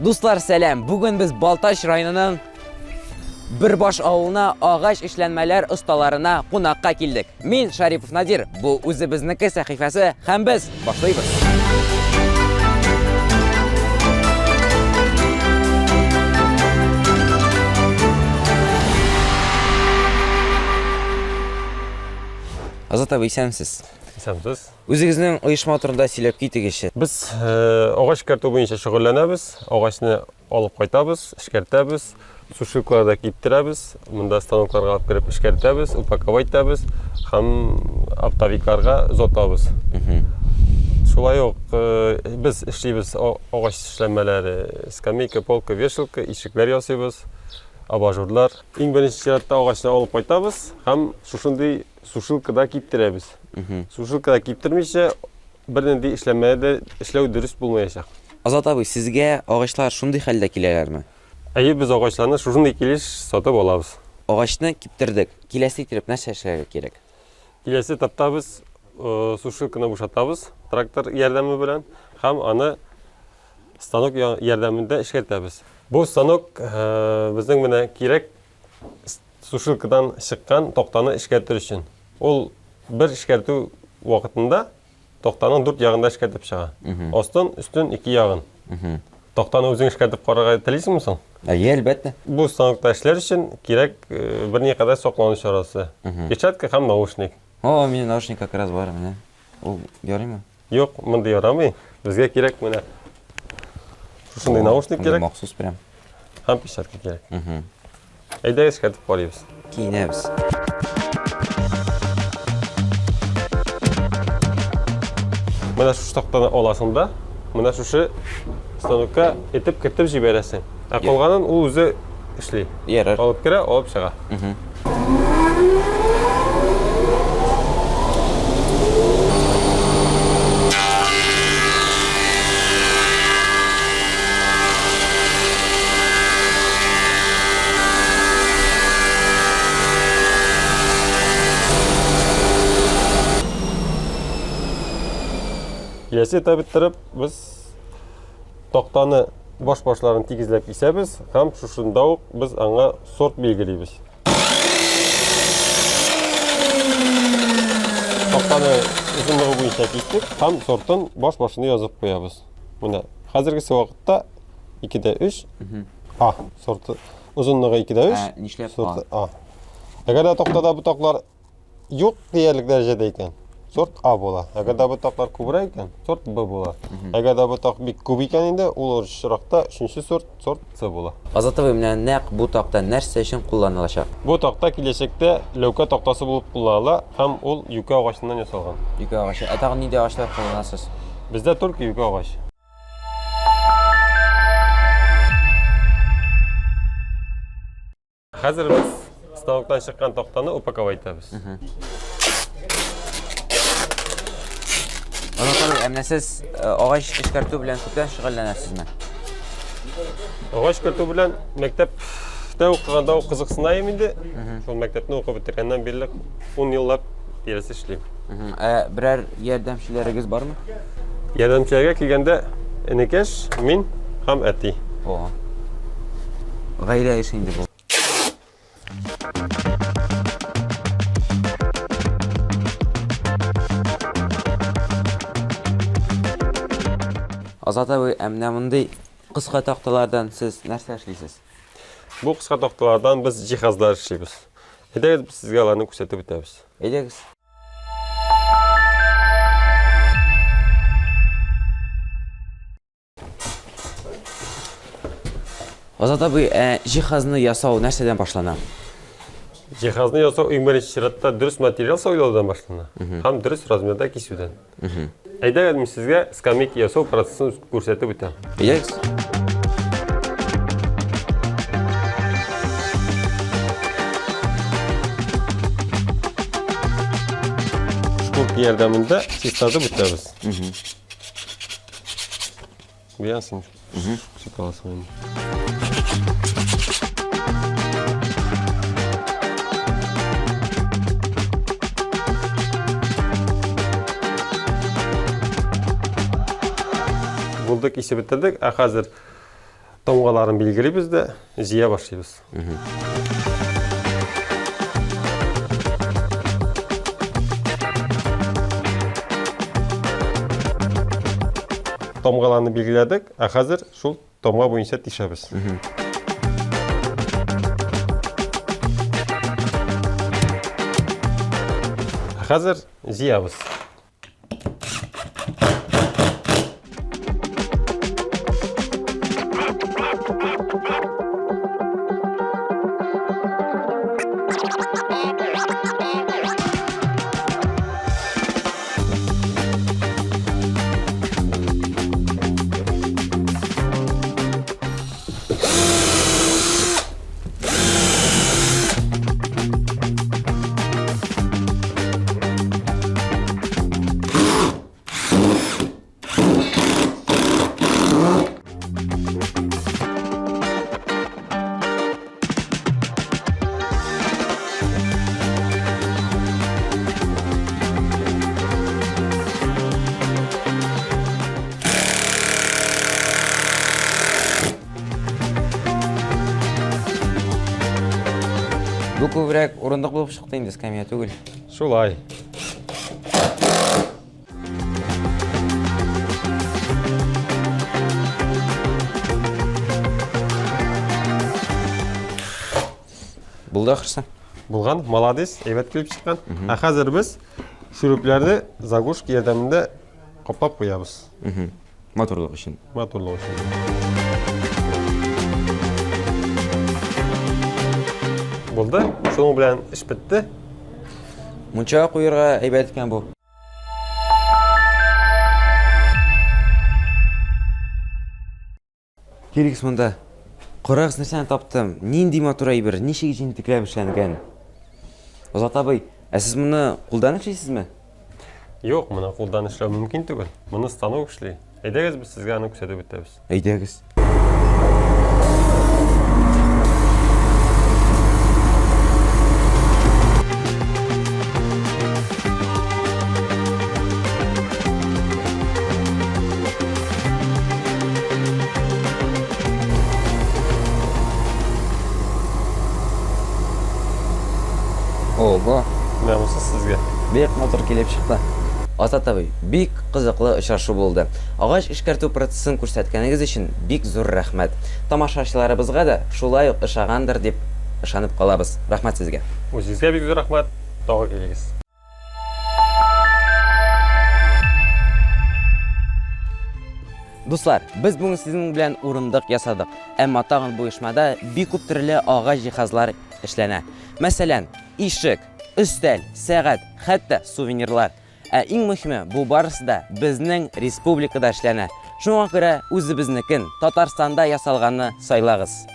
Dostlar selam. Bugün biz Baltaş rayonunun Birbaş avuluna ağaç işlenmeler ustalarına qonaqqa keldik. Men Sharipov Nadir. Bu o'zi bizniki sahifasi ham biz boshlaymiz. Azat abi isamsiz. İsamsiz. O'zingizning uyushma turida silab ketigishi. Biz ağaç işkartу bo'yicha shug'ullanamiz. Ağaçni olib qaytamiz, ishkartamiz, sushilkalarda kiyiptiramiz, bunda stanoklarga olib kirib ishkartamiz, upakovать etamiz, ham avtoviklarga uzatamiz. Shulay yo'q, biz ishlaymiz ağaç ishlanmalari, skameyka, polka, veshilka, eshiklar yasaymiz, abajurlar. Eng birinchi sharatda ağaçni olib qaytamiz, ham shunday sushilkada kiyiptiramiz. Sushilkada kiyiptirmaycha bir nendek ishlanmada ishlaw durust bo'lmayacak. Azat abi sizga ağaçlar shunday holda kelalarmi? Biz ağaçlarni shunday kelish sotib olamiz. Ağaçni kiptirdik. Kelasi kirib narsa ishlashga kerak. Kelasi etapda biz sushilkani bo'shatamiz traktor yordami bilan, ham ani stanok yordamida ishlatamiz. Bu stanok bizning mana kerak sushilkadan chiqqan to'xtani ishlatirish uchun. Ol bir ishkartuv vaqtida to'xtaning 4 yog'ida ishkartib chiqadi. Ostin, ustin 2 yog'in. To'xtani o'zing ishkartib qo'raga tilaysizmi? Albatta. Bu stanokda ishlar uchun kerak bir neqadar saqlanish chorasi. Pechatka ham naushnik. Meni naushnik как раз bor mana. U yoraymi? Yo'q, bunda yoramay. Bizga kerak mana shunday naushnik kerak. Maxsus prям. Ham pechatka kerak. Ayda ishkartib qo'yamiz. Kiyinamiz. Mana shu to'xtani olasingda, mana shu stanokka etib kiritib jiberasan. Qolganin u o'zi ishlaydi. Yarar. Olib kira, olib chiqa. Kelasi etap bitirib biz to'xtani bosh-boshlarini tegizlab kesamiz, ham shunda biz anga sort belgilaymiz. To'xtani uzunligi bo'yicha kesdik, ham sortdan bosh-boshini yozib qo'yamiz. Mana hozirgi vaqtda 2 3 A sorti uzunligi 2 3 nishlab sorti A. Agar to'xtada bu toqlar yo'q deyarli darajada ekan, sort A bo'ladi. Agar bu toqlar ko'proq ekan, sort B bo'ladi. Agar bu toq ko'p ekan endi ular chiroqda 3-sort C bo'ladi. Azat abi bilan naq bu toqda narsa uchun qo'llaniladi? Bu toqda kelajakda levka toqtasi bo'lib qo'llaniladi, ham ul yuka og'achidan yasalgan. Yuka og'achi. Ataq nida og'achlar qo'llanasiz? Bizda Turkiya yuka og'achi. Hozir biz stanokdan chiqqan toqtani upakovать etamiz. Ana siz ağaç ishkartuv bilan ko'pdan shug'ullansizmi? Ağaç ishkartuv bilan maktabda o'qiganda qiziqsinayim endi. Shu maktabni o'qib bitirgandan beri 10 yillab berisi ishlayman. Biror yordamchilaringiz bormi? Yordamchilarga kelganda enikash, men ham ati. G'ayra ish endi bu. Azat abi, amna bunday qisqa to'xtalardan siz narsa ishlaysiz? Bu qisqa to'xtalardan biz jihozlar ishlaymiz. Endi biz sizga ularni ko'rsatib o'tamiz. Aytasiz. Azat abi, jihozni yasav narsadan boshlanadi? Jihozni yasav eng birinchi sharatda durust material saylovdan boshlanadi. Ham durust razmerda kesuvdan. Ayda men sizga skameyka yasav protsessini ko'rsatib o'taman. Aytasiz. Shkurka yordamida kesatib o'tamiz. Beyasin. Ko'rsatasan. bulduk, işi bitirdik. Hazır Томгаларын белгилейбиз да, жыя башлайбыз. Томгаларны белгиледик, а хәзер шул томга буенча тишәбез. Хәзер җыябыз. Бу күбрәк урындык булып чыкты инде, скамья түгел. Шулай. Булды ахырсы. Булган, молодец, әйбәт килеп чыккан. А хәзер без шурупларны заглушка ярдәмендә каплап куябыз. Моторлык өчен. Моторлык өчен. Булды. Шуның белән эш бетте. Мунча куярга әйбәт икән бу. Кирикс монда. Карагыз нәрсәне таптым. Нинди мотор әйбер, ничек җентекләп эшләнгән. Азат абый, сез моны кулдан эшлисезме? Юк, моны кулдан эшләү мөмкин түгел. Моны станок эшли. Әйдәгез без сезгә аны күрсәтеп үтәбез. Әйдәгез. Ого, Мәмусыз сезгә. бик мотор килеп чыкты. Азат абый, бик кызыклы очрашу булды. Агач эшкәртү процессын күрсәткәнегез өчен бик зур рәхмәт. Тамашачыларыбызга да шулай ук ышагандыр дип ышанып калабыз. Рәхмәт сезгә. Үзегезгә бик зур рәхмәт. Тагы килегез. Дуслар, без бүген сезнең белән урындык ясадык. Әмма тагын бу оешмада бик күп төрле агач җиһазлар эшләнә. Мәсәлән, ишек, өстәл, сәгать, хәтта сувенирлар. Ә иң мөһиме, бу барысы да безнең республикада эшләнә. Шуңа күрә үзебезнекен Татарстанда ясалганны сайлагыз.